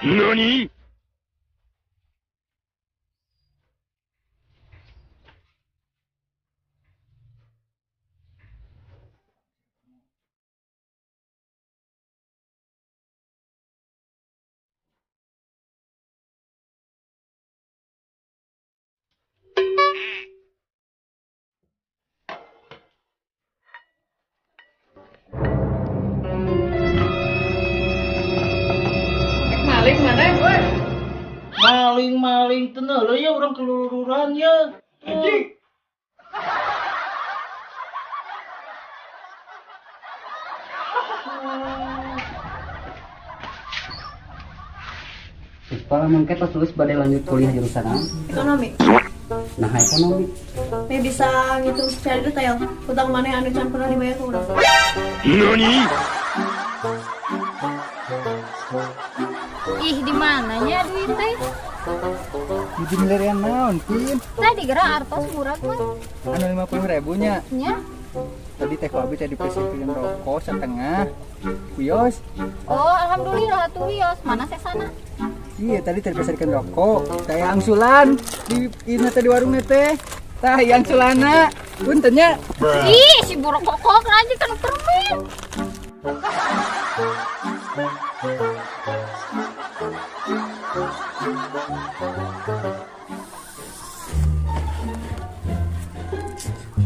NANI?! Maling mana gue? Maling tenang lo ya orang keluluran ya. Anjing. Kalau mungkin pas lulus badai lanjut kuliah jurusan apa? Ekonomi. Nah ekonomi. May bisa ngitung secara detail utang mana yang anu can pernah dibayar ke urang. NANI?! Ih, di mananya duit teh? Di milarian naon, Pin? Tadi gerak artos murah mah. Anu 50.000 nya. Nya. Tadi teh kopi tadi presiden rokok setengah. Wios. Oh, alhamdulillah tuh Wios. Mana saya sana? Iya, tadi tadi presiden rokok. Teh angsulan di ini teh di warung teh. Tah yang sulana. Puntennya. Ih, si buruk kokok aja kan permen.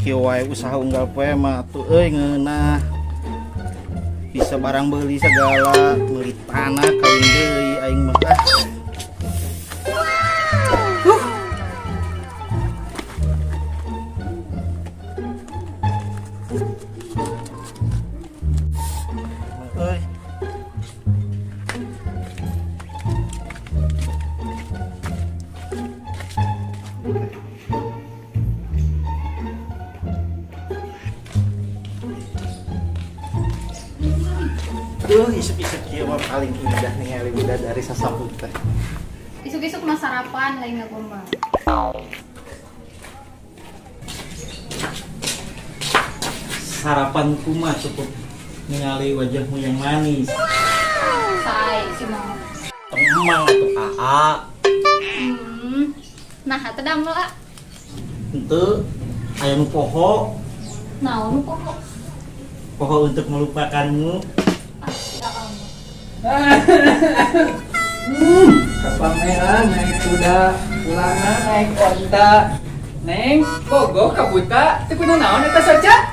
Kieu wae usaha unggal poe mah tuh ngeunah. Bisa barang beli segala, beli tanah kawin deui aing mah. Euy. Isuk-isuk kieu mah paling indah ningali bidadari sasambut teh. Isuk-isuk mah sarapan lain nggak mah. Sarapan mah cukup ningali wajahmu yang manis. Say si mau. Emang atau AA. Nah, teu damel ah. Henteu aya nu poho, Naon pokok? poho untuk melupakanmu. Kepameran naik kuda, pulangan naik onta. Neng, bogo kabuta, teu kudu naon eta saja?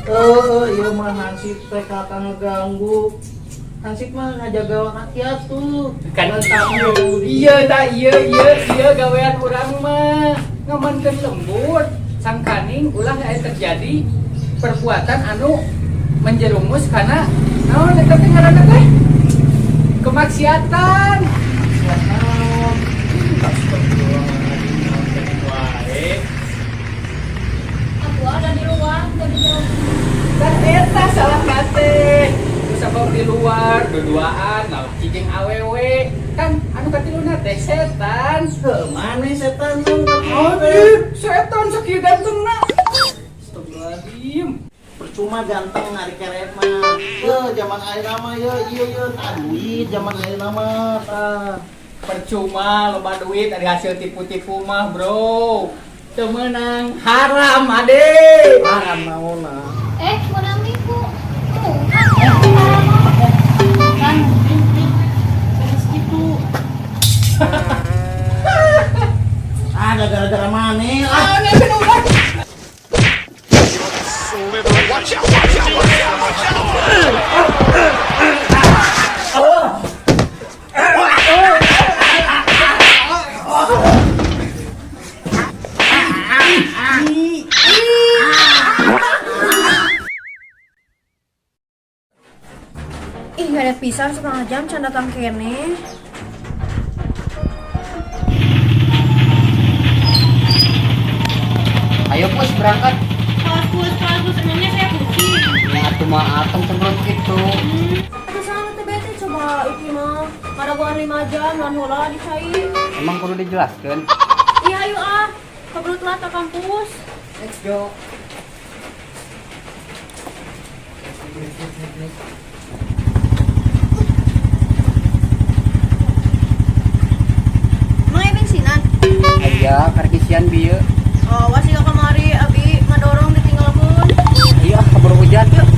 Iya mah Hansip teh kakak ngeganggu. Hansip mah ngajaga rakyat tuh. Kan iya gawean urang mah ngamankeun lembut sangkaning ulah aya terjadi perbuatan anu menjerumus kana naon eta teh ngaranna teh kemaksiatan. Aku ada di luar, jadi jauh. Dan eta salah kate. Terus abang di luar berduaan ngalah cicing awewe kan anu katiluna teh setan. Mana setan yang Aduh, setan sakieu gantengna. Astagfirullahaladzim. percuma ganteng ari keret mah. Zaman ayeuna mah iya duit zaman ayeuna mah tah. Percuma loba duit ada hasil tipu-tipu mah, Bro. Teu meunang haram ade. Haram naonna. Mau nami ku. Kan terus gitu. Ada gara-gara maneh. Ih, gak ada pisan setengah jam can datang kene. Ayo Pus berangkat. Bagus, emangnya saya pusing. Ya atuh mah atem semprot gitu. Aduh sana teh bete coba iki mah. Kada gua 5 jam lan heula dicai. Emang perlu dijelaskan. Iya ayo ah. Kabel telat ke kampus. Let's go. Ya, karkisian bieu. Awas ya kemari abi ngadorong ditinggalkeun. Iya, keburu hujan yuk.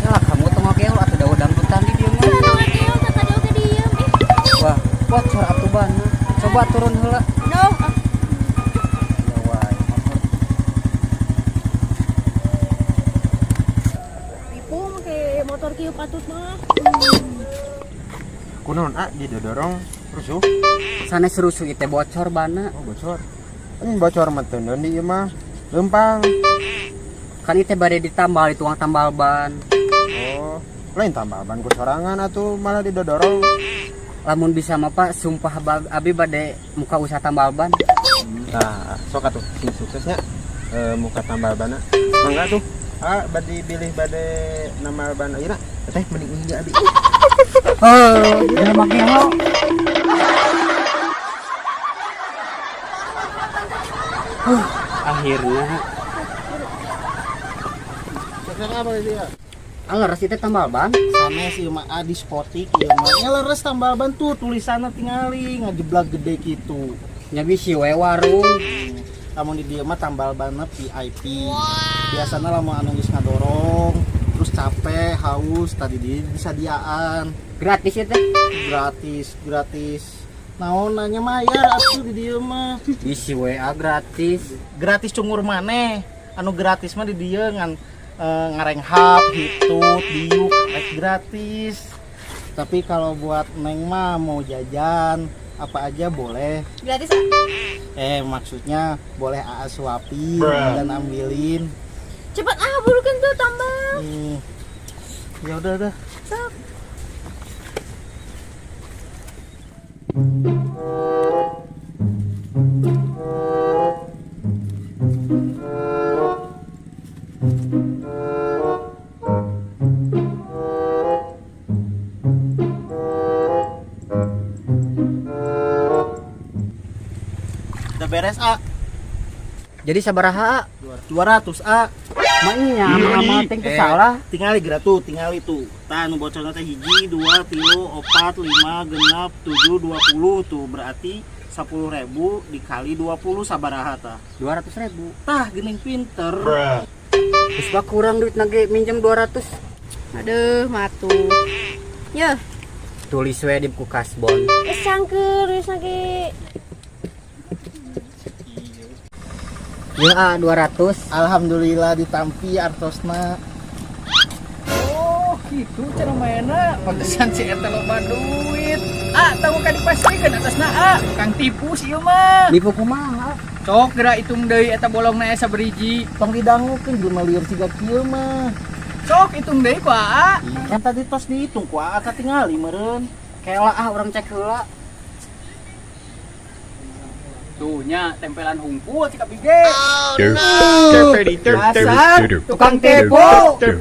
Ya, kamu tengok keo atau daun dangdutan di dieu mah. Nongakeo tadi oke diem. Wah, bocor atuh bana. Coba turun heula. No. Ya wae, motor. Tipu make motor kieu patut mah. Kunaon didorong rusuh. Sanes rusuh teh bocor bana. Oh bocor. Bocor mah teu naon di ieu mah. Lempang. Kan itu bade ditambal di tukang tambal ban. Oh, lain tambah ban ku sorangan atuh malah didorong. Lamun bisa mah Pak, sumpah abi bade muka usaha tambal ban. Nah, sok atuh sing suksesnya muka tambal bana. Mangga tuh. Bade bilih bade nambal ban ayeuna. Teh mending ini abi. Jangan makin lo. Akhirnya Sekarang apa dia? leres itu tambal ban. Sanes ieu mah diskotik ieu mah. Nya leres tambal ban tuh tulisanna tingali ngajeblak gede gitu. Nya bisi we warung. Lamun di dieu mah tambal banna VIP. Biasana lamun anu geus ngadorong, terus capek, haus, tadi di disadiaan. Gratis itu. Gratis. Naon nanya mayar atuh di dieu mah. Bisi WA gratis. Gratis cungur maneh. Anu gratis mah di dieu ngan ngarenghap, hitut, diuk, rek gratis. Tapi kalau buat Neng mah mau jajan apa aja boleh. Gratis. Maksudnya boleh AA suapin dan ambilin. Cepat burukan tuh tambah. Ya udah. Sok. Udah beres A. Jadi sabaraha? 200 A. Maknya amal ting salah. Tingali tuh. Tah nu bocorna teh 1, 2, 3, 4, 5, genap, 7, 20 tuh berarti 10.000 dikali 20 sabaraha tah. 200.000. Tah geuning pinter. Terus bak kurang duit nage minjem 200. Aduh, matu. Ya, Tulis we di buku kasbon. sangkeur geus lagi. Ya 200. Alhamdulillah ditampi artosna. Oh, gitu cara mainnya. Pantesan si eta loba duit. Tahu kan dipasikeun atasna Kang tipu sih ieu mah. Nipu kumaha? Cok geura hitung deui eta bolongna asa beriji. Tong didangukeun jeung lieur siga kieu mah. Cok hitung deui ku Kan tadi tos dihitung ku AA katingali meureun. Kela orang cek heula. Tuh nya tempelan hungkul cika bige. Dasar tukang tipu. Derp